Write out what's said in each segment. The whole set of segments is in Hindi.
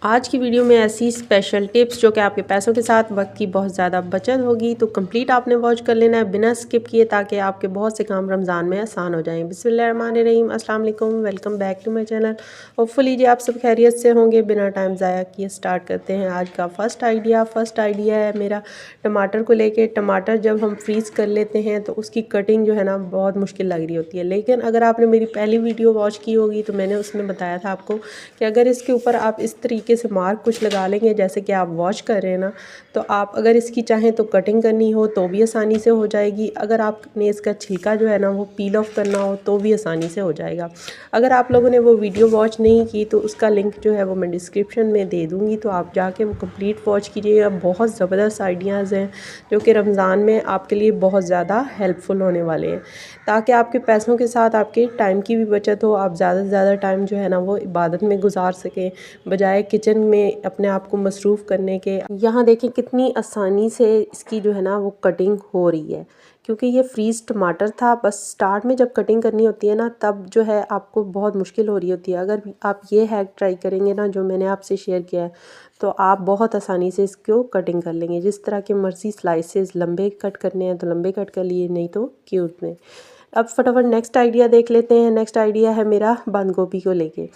आज की वीडियो में ऐसी स्पेशल टिप्स जो कि आपके पैसों के साथ वक्त की बहुत ज़्यादा बचत होगी, तो कंप्लीट आपने वॉच कर लेना है बिना स्किप किए, ताकि आपके बहुत से काम रमज़ान में आसान हो जाएं। बिस्मिल्लाहिर्रहमानिर्रहीम, अस्सलाम वालेकुम, welcome back to my channel. Hopefully जी आप सब खैरियत से होंगे। बिना टाइम ज़ाया किए स्टार्ट करते हैं आज का फर्स्ट आइडिया है मेरा टमाटर को लेके। टमाटर जब हम फ्रीज़ कर लेते हैं तो उसकी कटिंग जो है ना बहुत मुश्किल लग रही होती है, लेकिन अगर आपने मेरी पहली वीडियो वॉच की होगी तो मैंने उसमें बताया था आपको कि अगर इसके ऊपर आप इस तरीके से मार्क कुछ लगा लेंगे जैसे कि आप वॉश कर रहे हैं ना, तो आप अगर इसकी चाहें तो कटिंग करनी हो तो भी आसानी से हो जाएगी। अगर आपने इसका छिलका जो है ना वो पील ऑफ करना हो तो भी आसानी से हो जाएगा। अगर आप लोगों ने वो वीडियो वॉच नहीं की तो उसका लिंक जो है वो मैं डिस्क्रिप्शन में दे दूँगी, तो आप जाके वो कंप्लीट वॉच कीजिएगा। बहुत ज़बरदस्त आइडियाज़ हैं जो कि रमज़ान में आपके लिए बहुत ज़्यादा हेल्पफुल होने वाले हैं, ताकि आपके पैसों के साथ आपके टाइम की भी बचत हो। आप ज़्यादा से ज़्यादा टाइम जो है ना वो इबादत में गुजार सकें, बजाय किचन में अपने आप को मसरूफ़ करने के। यहाँ देखें कितनी आसानी से इसकी जो है ना वो कटिंग हो रही है, क्योंकि ये फ्रीज़ टमाटर था। बस स्टार्ट में जब कटिंग करनी होती है ना तब जो है आपको बहुत मुश्किल हो रही होती है। अगर आप ये हैक ट्राई करेंगे ना जो मैंने आपसे शेयर किया है, तो आप बहुत आसानी से इसको कटिंग कर लेंगे। जिस तरह के मर्ज़ी स्लाइसेस, लंबे कट करने हैं तो लंबे कट कर लिए, नहीं तो क्यूब में। अब फटाफट नेक्स्ट आइडिया देख लेते हैं। नेक्स्ट आइडिया है मेरा बंद गोभी को लेके।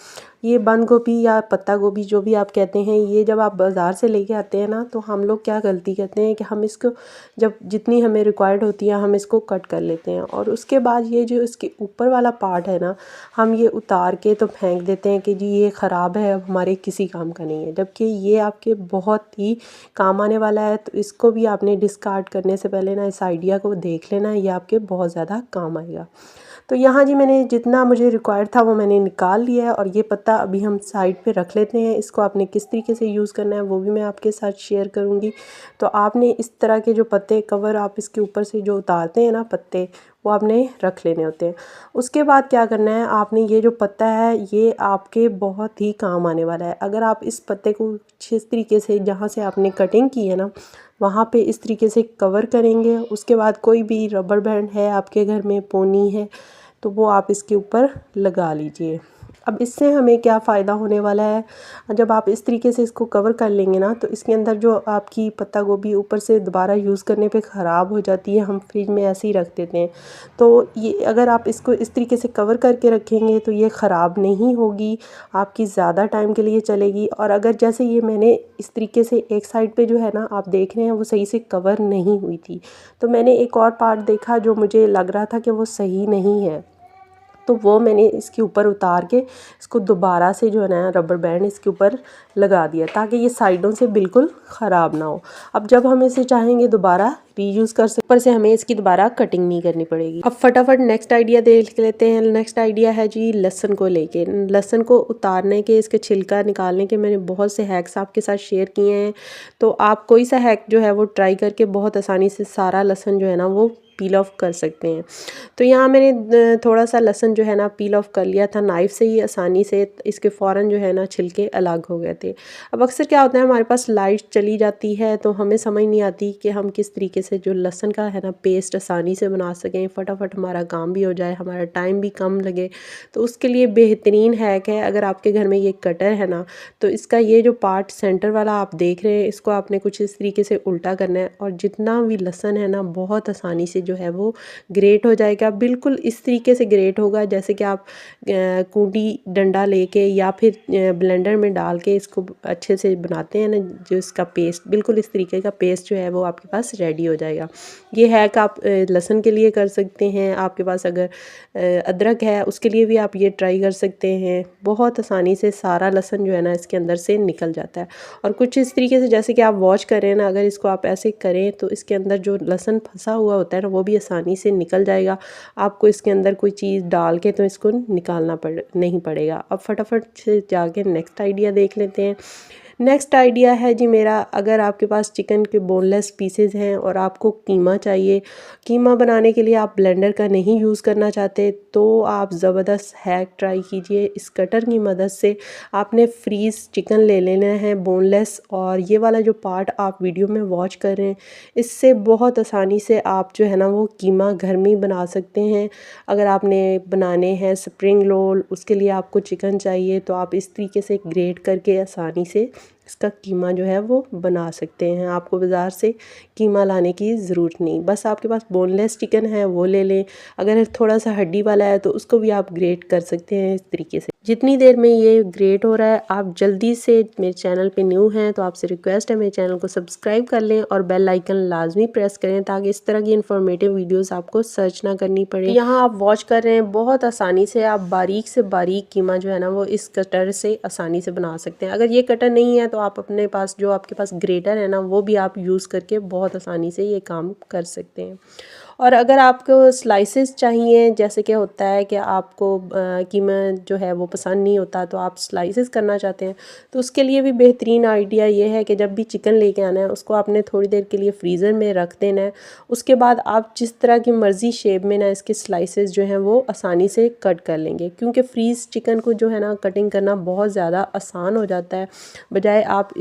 ये बंद गोभी या पत्ता गोभी जो भी आप कहते हैं, ये जब आप बाज़ार से लेके आते हैं ना तो हम लोग क्या गलती करते हैं कि हम इसको जब जितनी हमें रिक्वायर्ड होती है हम इसको कट कर लेते हैं, और उसके बाद ये जो इसके ऊपर वाला पार्ट है ना हम ये उतार के तो फेंक देते हैं कि जी ये ख़राब है, अब हमारे किसी काम का नहीं है। जबकि ये आपके बहुत ही काम आने वाला है, तो इसको भी आपने डिस्कार्ड करने से पहले ना इस आइडिया को देख लेना, ये आपके बहुत ज़्यादा काम आएगा। तो यहाँ जी मैंने जितना मुझे रिक्वायर्ड था वो मैंने निकाल लिया है, और ये पत्ता अभी हम साइड पे रख लेते हैं। इसको आपने किस तरीके से यूज़ करना है वो भी मैं आपके साथ शेयर करूँगी। तो आपने इस तरह के जो पत्ते कवर आप इसके ऊपर से जो उतारते हैं ना पत्ते, वो आपने रख लेने होते हैं। उसके बाद क्या करना है, आपने ये जो पत्ता है ये आपके बहुत ही काम आने वाला है। अगर आप इस पत्ते को इस तरीके से जहाँ से आपने कटिंग की है ना वहाँ पे इस तरीके से कवर करेंगे, उसके बाद कोई भी रबर बैंड है आपके घर में, पोनी है, तो वो आप इसके ऊपर लगा लीजिए। अब इससे हमें क्या फ़ायदा होने वाला है, जब आप इस तरीके से इसको कवर कर लेंगे ना तो इसके अंदर जो आपकी पत्ता गोभी ऊपर से दोबारा यूज़ करने पे ख़राब हो जाती है, हम फ्रिज में ऐसे ही रख देते हैं। तो ये अगर आप इसको इस तरीके से कवर करके रखेंगे तो ये ख़राब नहीं होगी, आपकी ज़्यादा टाइम के लिए चलेगी। और अगर जैसे ये मैंने इस तरीके से एक साइड पे जो है ना आप देख रहे हैं वो सही से कवर नहीं हुई थी, तो मैंने एक और पार्ट देखा जो मुझे लग रहा था कि वो सही नहीं है, तो वो मैंने इसके ऊपर उतार के इसको दोबारा से जो है ना रबर बैंड इसके ऊपर लगा दिया, ताकि ये साइडों से बिल्कुल ख़राब ना हो। अब जब हम इसे चाहेंगे दोबारा रीयूज़ कर सकते, ऊपर से हमें इसकी दोबारा कटिंग नहीं करनी पड़ेगी। अब फटाफट नेक्स्ट आइडिया देख लेते हैं। नेक्स्ट आइडिया है जी लहसुन को लेके। लहसुन को उतारने के, इसके छिलका निकालने के मैंने बहुत से हैक्स आपके साथ शेयर किए हैं, तो आप कोई सा हैक जो है वो ट्राई करके बहुत आसानी से सारा लहसुन जो है ना वो पील ऑफ कर सकते हैं। तो यहाँ मैंने थोड़ा सा लहसुन जो है ना पील ऑफ कर लिया था नाइफ़ से ही आसानी से, इसके फ़ौरन जो है ना छिलके अलग हो गए थे। अब अक्सर क्या होता है हमारे पास लाइट चली जाती है तो हमें समझ नहीं आती कि हम किस तरीके से जो लहसुन का है ना पेस्ट आसानी से बना सकें, फटाफट हमारा काम भी हो जाए, हमारा टाइम भी कम लगे। तो उसके लिए बेहतरीन हैक है, अगर आपके घर में ये कटर है ना तो इसका ये जो पार्ट सेंटर वाला आप देख रहे हैं इसको आपने कुछ इस तरीके से उल्टा करना है, और जितना भी लहसुन है ना बहुत आसानी से जो है वो ग्रेट हो जाएगा। बिल्कुल इस तरीके से ग्रेट होगा जैसे कि आप कूंडी डंडा लेके या फिर ब्लेंडर में डाल के इसको अच्छे से बनाते हैं ना, जो इसका पेस्ट बिल्कुल इस तरीके का पेस्ट जो है वो आपके पास रेडी हो जाएगा। ये हैक आप लहसुन के लिए कर सकते हैं, आपके पास अगर अदरक है उसके लिए भी आप ये ट्राई कर सकते हैं। बहुत आसानी से सारा लहसुन जो है ना इसके अंदर से निकल जाता है, और कुछ इस तरीके से जैसे कि आप वॉश करें ना, अगर इसको आप ऐसे करें तो इसके अंदर जो लहसुन फंसा हुआ होता है ना वो भी आसानी से निकल जाएगा। आपको इसके अंदर कोई चीज़ डाल के तो इसको निकालना नहीं पड़ेगा। अब फटाफट से जाके नेक्स्ट आइडिया देख लेते हैं। नेक्स्ट आइडिया है जी मेरा, अगर आपके पास चिकन के बोनलेस पीसेज हैं और आपको कीमा चाहिए, कीमा बनाने के लिए आप ब्लेंडर का नहीं यूज़ करना चाहते, तो आप ज़बरदस्त हैक ट्राई कीजिए। इस कटर की मदद से आपने फ्रीज़ चिकन ले लेना है बोनलेस, और ये वाला जो पार्ट आप वीडियो में वॉच कर रहे हैं, इससे बहुत आसानी से आप जो है ना वो कीमा घर में ही बना सकते हैं। अगर आपने बनाने हैं स्प्रिंग रोल, उसके लिए आपको चिकन चाहिए, तो आप इस तरीके से ग्रेट करके आसानी से इसका कीमा जो है वो बना सकते हैं। आपको बाज़ार से कीमा लाने की ज़रूरत नहीं, बस आपके पास बोनलेस चिकन है वो ले लें। अगर थोड़ा सा हड्डी वाला है तो उसको भी आप ग्रेट कर सकते हैं इस तरीके से। जितनी देर में ये ग्रेट हो रहा है, आप जल्दी से, मेरे चैनल पे न्यू हैं तो आपसे रिक्वेस्ट है मेरे चैनल को सब्सक्राइब कर लें और बेल आइकन लाजमी प्रेस करें, ताकि इस तरह की इन्फॉर्मेटिव वीडियोस आपको सर्च ना करनी पड़े। यहाँ आप वॉच कर रहे हैं, बहुत आसानी से आप बारीक से बारीक कीमा जो है ना वो इस कटर से आसानी से बना सकते हैं। अगर ये कटर नहीं है तो आप अपने पास जो आपके पास ग्रेटर है ना वो भी आप यूज़ करके बहुत आसानी से ये काम कर सकते हैं। और अगर आपको स्लाइसेस चाहिए, जैसे कि होता है कि आपको कीमा जो है वो पसंद नहीं होता तो आप स्लाइसेस करना चाहते हैं, तो उसके लिए भी बेहतरीन आइडिया ये है कि जब भी चिकन लेके आना है उसको आपने थोड़ी देर के लिए फ्रीज़र में रख देना है। उसके बाद आप जिस तरह की मर्ज़ी शेप में ना इसके स्लाइसेस जो हैं वो आसानी से कट कर लेंगे, क्योंकि फ्रीज़ चिकन को जो है ना कटिंग करना बहुत ज़्यादा आसान हो जाता है, बजाय आप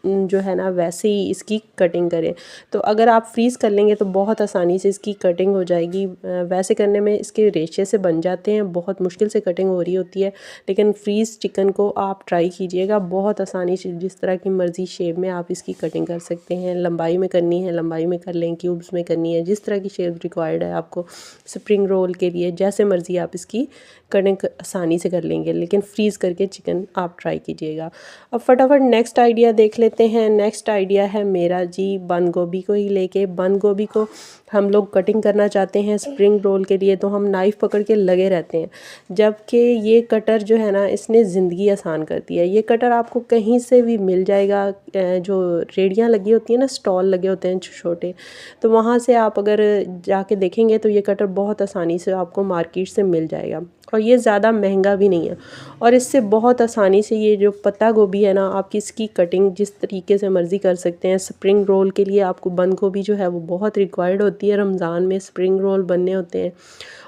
जो है ना वैसे ही इसकी कटिंग करें। तो अगर आप फ्रीज़ कर लेंगे तो बहुत आसानी से इसकी कटिंग हो जाएगी। वैसे करने में इसके रेशे से बन जाते हैं, बहुत मुश्किल से कटिंग हो रही होती है, लेकिन फ्रीज़ चिकन को आप ट्राई कीजिएगा, बहुत आसानी से जिस तरह की मर्ज़ी शेप में आप इसकी कटिंग कर सकते हैं। लंबाई में करनी है लंबाई में कर लें, क्यूब्स में करनी है, जिस तरह की शेप रिक्वायर्ड है आपको स्प्रिंग रोल के लिए, जैसे मर्ज़ी आप इसकी कटिंग आसानी से कर लेंगे, लेकिन फ्रीज़ करके चिकन आप ट्राई कीजिएगा। अब फटाफट नेक्स्ट आइडिया देख लेते हैं। नेक्स्ट आइडिया है मेरा जी बंद गोभी को ही लेके। बंद गोभी को हम लोग कटिंग करना चाहते हैं स्प्रिंग रोल के लिए, तो हम नाइफ़ पकड़ के लगे रहते हैं, जबकि ये कटर जो है ना इसने ज़िंदगी आसान कर दी है। ये कटर आपको कहीं से भी मिल जाएगा, जो रेड़ियाँ लगी होती हैं ना, स्टॉल लगे होते हैं छोटे, तो वहाँ से आप अगर जाके देखेंगे तो ये कटर बहुत आसानी से आपको मार्केट से मिल जाएगा, और ये ज़्यादा महंगा भी नहीं है। और इससे बहुत आसानी से ये जो पत्ता गोभी है ना, आप इसकी कटिंग जिस तरीके से मर्ज़ी कर सकते हैं। स्प्रिंग रोल के लिए आपको बंद गोभी जो है वो बहुत रिक्वायर्ड होती है, रमज़ान में स्प्रिंग रोल बनने होते हैं,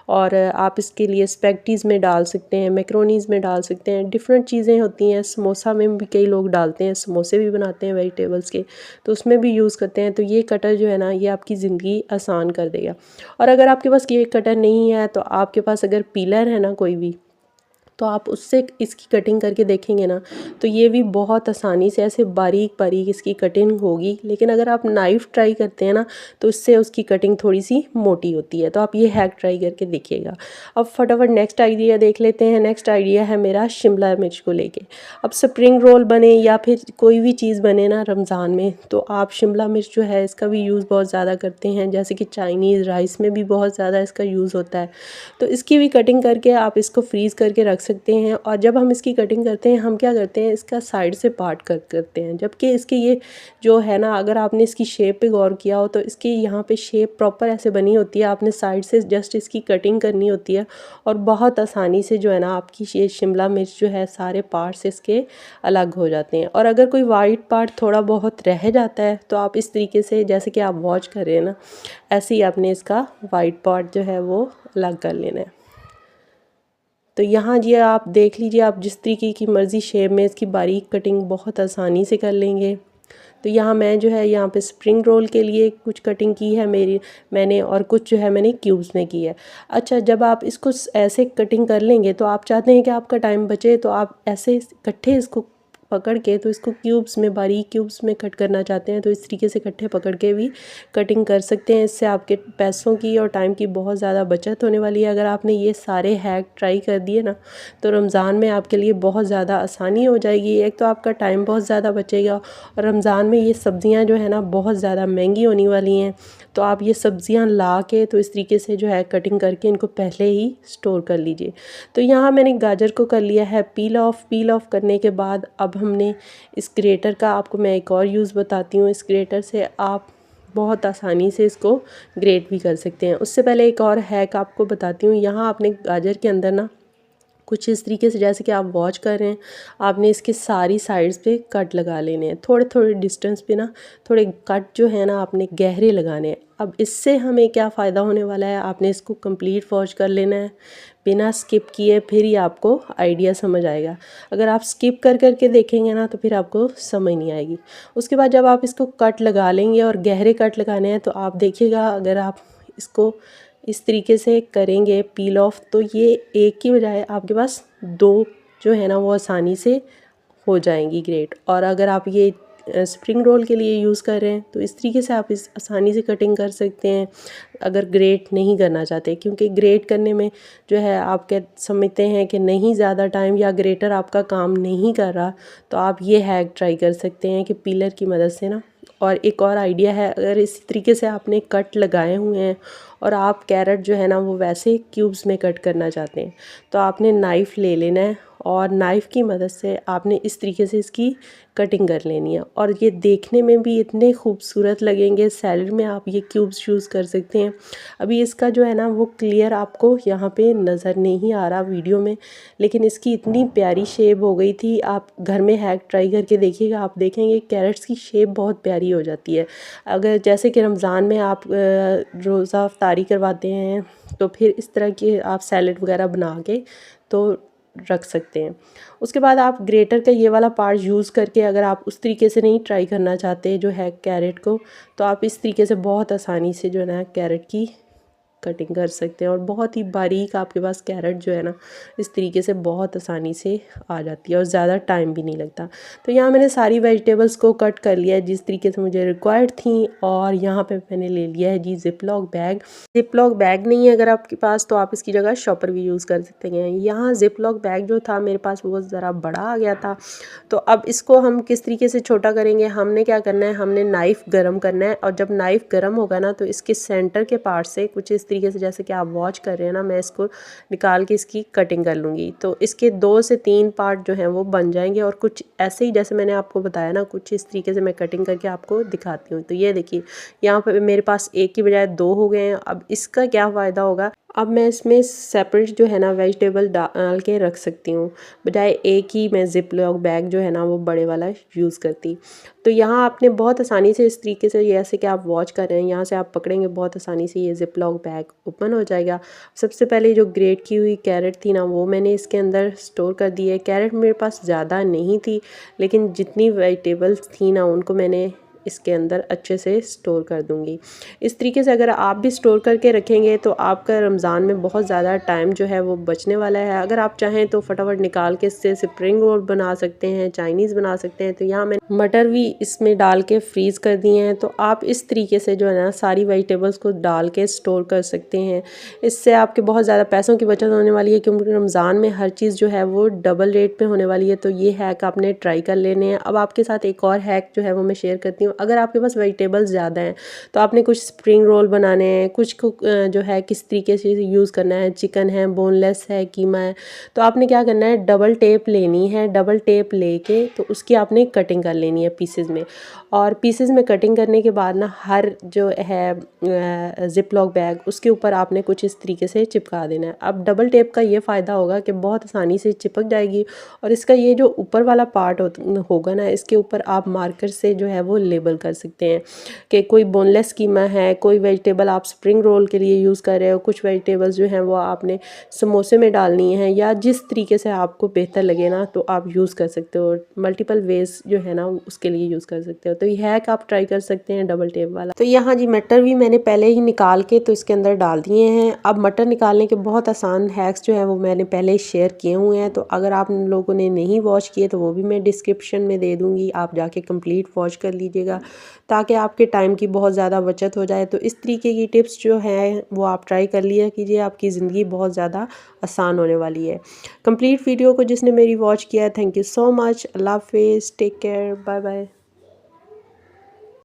और आप इसके लिए स्पैगेटीज़ में डाल सकते हैं, मैक्रोनीज़ में डाल सकते हैं, डिफरेंट चीज़ें होती हैं। समोसा में भी कई लोग डालते हैं, समोसे भी बनाते हैं वेजिटेबल्स के, तो उसमें भी यूज़ करते हैं। तो ये कटर जो है ना ये आपकी ज़िंदगी आसान कर देगा। और अगर आपके पास ये कटर नहीं है तो आपके पास अगर पीलर है ना कोई भी, तो आप उससे इसकी कटिंग करके देखेंगे ना, तो ये भी बहुत आसानी से ऐसे बारीक बारीक इसकी कटिंग होगी। लेकिन अगर आप नाइफ़ ट्राई करते हैं ना तो इससे उसकी कटिंग थोड़ी सी मोटी होती है। तो आप ये हैक ट्राई करके देखिएगा। अब फटाफट नेक्स्ट आइडिया देख लेते हैं। नेक्स्ट आइडिया है मेरा शिमला मिर्च को लेके। अब स्प्रिंग रोल बने या फिर कोई भी चीज़ बने ना रमज़ान में, तो आप शिमला मिर्च जो है इसका भी यूज़ बहुत ज़्यादा करते हैं, जैसे कि चाइनीज़ राइस में भी बहुत ज़्यादा इसका यूज़ होता है। तो इसकी भी कटिंग करके आप इसको फ्रीज़ करके रख सकते हैं। और जब हम इसकी कटिंग करते हैं, हम क्या करते हैं, इसका साइड से पार्ट कट करते हैं, जबकि इसके ये जो है ना, अगर आपने इसकी शेप पे गौर किया हो तो इसकी यहाँ पे शेप प्रॉपर ऐसे बनी होती है, आपने साइड से जस्ट इसकी कटिंग करनी होती है, और बहुत आसानी से जो है ना आपकी ये शिमला मिर्च जो है सारे पार्ट्स इसके अलग हो जाते हैं। और अगर कोई वाइट पार्ट थोड़ा बहुत रह जाता है तो आप इस तरीके से, जैसे कि आप वॉच कर रहे हैं ना, ऐसे ही आपने इसका वाइट पार्ट जो है वो अलग कर लेना है। तो यहाँ जी आप देख लीजिए, आप जिस तरीके की मर्ज़ी शेप में इसकी बारीक कटिंग बहुत आसानी से कर लेंगे। तो यहाँ मैं जो है यहाँ पे स्प्रिंग रोल के लिए कुछ कटिंग की है मैंने, और कुछ जो है मैंने क्यूब्स में की है। अच्छा, जब आप इसको ऐसे कटिंग कर लेंगे तो आप चाहते हैं कि आपका टाइम बचे, तो आप ऐसे इकट्ठे इसको पकड़ के, तो इसको क्यूब्स में, बारीक क्यूब्स में कट करना चाहते हैं तो इस तरीके से इकट्ठे पकड़ के भी कटिंग कर सकते हैं। इससे आपके पैसों की और टाइम की बहुत ज़्यादा बचत होने वाली है। अगर आपने ये सारे हैक ट्राई कर दिए ना, तो रमज़ान में आपके लिए बहुत ज़्यादा आसानी हो जाएगी। एक तो आपका टाइम बहुत ज़्यादा बचेगा, और रमज़ान में ये सब्ज़ियाँ जो है ना बहुत ज़्यादा महंगी होने वाली हैं, तो आप ये सब्ज़ियाँ ला के तो इस तरीके से जो है कटिंग करके इनको पहले ही स्टोर कर लीजिए। तो यहाँ मैंने गाजर को कर लिया है पील ऑफ। पील ऑफ करने के बाद अब हमने इस ग्रेटर का, आपको मैं एक और यूज़ बताती हूँ। इस ग्रेटर से आप बहुत आसानी से इसको ग्रेट भी कर सकते हैं। उससे पहले एक और हैक आपको बताती हूँ। यहाँ आपने गाजर के अंदर ना कुछ इस तरीके से जैसे कि आप वॉच कर रहे हैं, आपने इसके सारी साइड्स पे कट लगा लेने हैं। थोड़े थोड़े डिस्टेंस पे ना थोड़े कट जो है ना आपने गहरे लगाने हैं। अब इससे हमें क्या फ़ायदा होने वाला है, आपने इसको कंप्लीट वॉच कर लेना है बिना स्किप किए, फिर ही आपको आइडिया समझ आएगा। अगर आप स्किप कर करके देखेंगे ना तो फिर आपको समझ नहीं आएगी। उसके बाद जब आप इसको कट लगा लेंगे और गहरे कट लगाने हैं तो आप देखिएगा, अगर आप इसको इस तरीके से करेंगे पील ऑफ, तो ये एक की बजाय आपके पास 2 जो है ना वो आसानी से हो जाएंगी ग्रेट। और अगर आप ये स्प्रिंग रोल के लिए यूज़ कर रहे हैं तो इस तरीके से आप इस आसानी से कटिंग कर सकते हैं अगर ग्रेट नहीं करना चाहते, क्योंकि ग्रेट करने में जो है आप क्या समझते हैं कि नहीं ज़्यादा टाइम या ग्रेटर आपका काम नहीं कर रहा, तो आप ये हैक ट्राई कर सकते हैं कि पीलर की मदद से ना। और एक और आइडिया है, अगर इसी तरीके से आपने कट लगाए हुए हैं और आप कैरेट जो है ना वो वैसे क्यूब्स में कट करना चाहते हैं, तो आपने नाइफ़ ले लेना है और नाइफ़ की मदद से आपने इस तरीके से इसकी कटिंग कर लेनी है। और ये देखने में भी इतने खूबसूरत लगेंगे, सैलड में आप ये क्यूब्स यूज़ कर सकते हैं। अभी इसका जो है ना वो क्लियर आपको यहाँ पे नज़र नहीं आ रहा वीडियो में, लेकिन इसकी इतनी प्यारी शेप हो गई थी। आप घर में हैक ट्राई करके देखिएगा, आप देखेंगे कैरेट्स की शेप बहुत प्यारी हो जाती है। अगर जैसे कि रमज़ान में आप रोज़ा अफ्तारी करवाते हैं तो फिर इस तरह की आप सैलड वगैरह बना के तो रख सकते हैं। उसके बाद आप ग्रेटर का ये वाला पार्ट यूज़ करके, अगर आप उस तरीके से नहीं ट्राई करना चाहते जो है कैरेट को, तो आप इस तरीके से बहुत आसानी से जो है ना कैरेट की कटिंग कर सकते हैं। और बहुत ही बारीक आपके पास कैरेट जो है ना इस तरीके से बहुत आसानी से आ जाती है और ज़्यादा टाइम भी नहीं लगता। तो यहाँ मैंने सारी वेजिटेबल्स को कट कर लिया है जिस तरीके से मुझे रिक्वायर्ड थी। और यहाँ पे मैंने ले लिया है जी ज़िप-लॉक बैग। ज़िप-लॉक बैग नहीं है अगर आपके पास तो आप इसकी जगह शॉपर भी यूज़ कर सकते हैं। यहाँ ज़िप-लॉक बैग जो था मेरे पास वो ज़रा बड़ा आ गया था, तो अब इसको हम किस तरीके से छोटा करेंगे, हमने क्या करना है, हमने नाइफ़ गरम करना है। और जब नाइफ़ गरम होगा ना तो इसके सेंटर के पार्ट से कुछ इस तरीके से जैसे कि आप वॉच कर रहे हैं ना, मैं इसको निकाल के इसकी कटिंग कर लूँगी। तो इसके 2 से 3 पार्ट जो हैं वो बन जाएंगे। और कुछ ऐसे ही जैसे मैंने आपको बताया ना, कुछ इस तरीके से मैं कटिंग करके आपको दिखाती हूँ। तो ये देखिए यहाँ पर मेरे पास एक की बजाय 2 हो गए हैं। अब इसका क्या फ़ायदा होगा, अब मैं इसमें सेपरेट जो है ना वेजिटेबल डाल के रख सकती हूँ, बजाय एक ही मैं ज़िप-लॉक बैग जो है ना वो बड़े वाला यूज़ करती। तो यहाँ आपने बहुत आसानी से इस तरीके से, जैसे कि आप वॉच कर रहे हैं, यहाँ से आप पकड़ेंगे बहुत आसानी से ये ज़िप-लॉक बैग ओपन हो जाएगा। सबसे पहले जो ग्रेट की हुई कैरेट थी ना वो मैंने इसके अंदर स्टोर कर दी है। कैरेट मेरे पास ज़्यादा नहीं थी, लेकिन जितनी वेजिटेबल्स थी ना उनको मैंने इसके अंदर अच्छे से स्टोर कर दूंगी। इस तरीके से अगर आप भी स्टोर करके रखेंगे तो आपका रमज़ान में बहुत ज़्यादा टाइम जो है वो बचने वाला है। अगर आप चाहें तो फटाफट निकाल के इससे स्प्रिंग रोल बना सकते हैं, चाइनीज़ बना सकते हैं। तो यहाँ मैंने मटर भी इसमें डाल के फ्रीज़ कर दिए हैं। तो आप इस तरीके से जो है ना सारी वेजिटेबल्स को डाल के स्टोर कर सकते हैं। इससे आपके बहुत ज़्यादा पैसों की बचत होने वाली है, क्योंकि रमज़ान में हर चीज़ जो है वो डबल रेट पे होने वाली है। तो ये हैक आपने ट्राई कर लेने हैं। अब आपके साथ एक और हैक जो है वो मैं शेयर करती हूँ। अगर आपके पास वेजिटेबल्स ज़्यादा हैं तो आपने कुछ स्प्रिंग रोल बनाने हैं, कुछ को जो है किस तरीके से यूज़ करना है, चिकन है, बोनलेस है, कीमा है, तो आपने क्या करना है, डबल टेप लेनी है। डबल टेप लेके तो उसकी आपने कटिंग कर लेनी है पीसेस में। और पीसेस में कटिंग करने के बाद ना हर जो है ज़िप-लॉक बैग उसके ऊपर आपने कुछ इस तरीके से चिपका देना है। अब डबल टेप का ये फ़ायदा होगा कि बहुत आसानी से चिपक जाएगी। और इसका ये जो ऊपर वाला पार्ट होगा ना, इसके ऊपर आप मार्कर से जो है वो लेबल कर सकते हैं कि कोई बोनलेस कीमा है, कोई वेजिटेबल आप स्प्रिंग रोल के लिए यूज़ कर रहे हो, कुछ वेजिटेबल्स जो हैं वो आपने समोसे में डालनी है, या जिस तरीके से आपको बेहतर लगे ना तो आप यूज़ कर सकते हो। मल्टीपल वेज जो है ना उसके लिए यूज़ कर सकते हो। तो ये हैक आप ट्राई कर सकते हैं डबल टेप वाला। तो यहाँ जी मटर भी मैंने पहले ही निकाल के तो इसके अंदर डाल दिए हैं। अब मटर निकालने के बहुत आसान हैक्स जो है वो मैंने पहले ही शेयर किए हुए हैं। तो अगर आप लोगों ने नहीं वॉच किए तो वो भी मैं डिस्क्रिप्शन में दे दूँगी, आप जाके कंप्लीट वॉच कर लीजिएगा ताकि आपके टाइम की बहुत ज़्यादा बचत हो जाए। तो इस तरीके की टिप्स जो हैं वो आप ट्राई कर लिया कीजिए, आपकी ज़िंदगी बहुत ज़्यादा आसान होने वाली है। कंप्लीट वीडियो को जिसने मेरी वॉच किया है, थैंक यू सो मच। अल्लाह हाफिज़, टेक केयर, बाय बाय।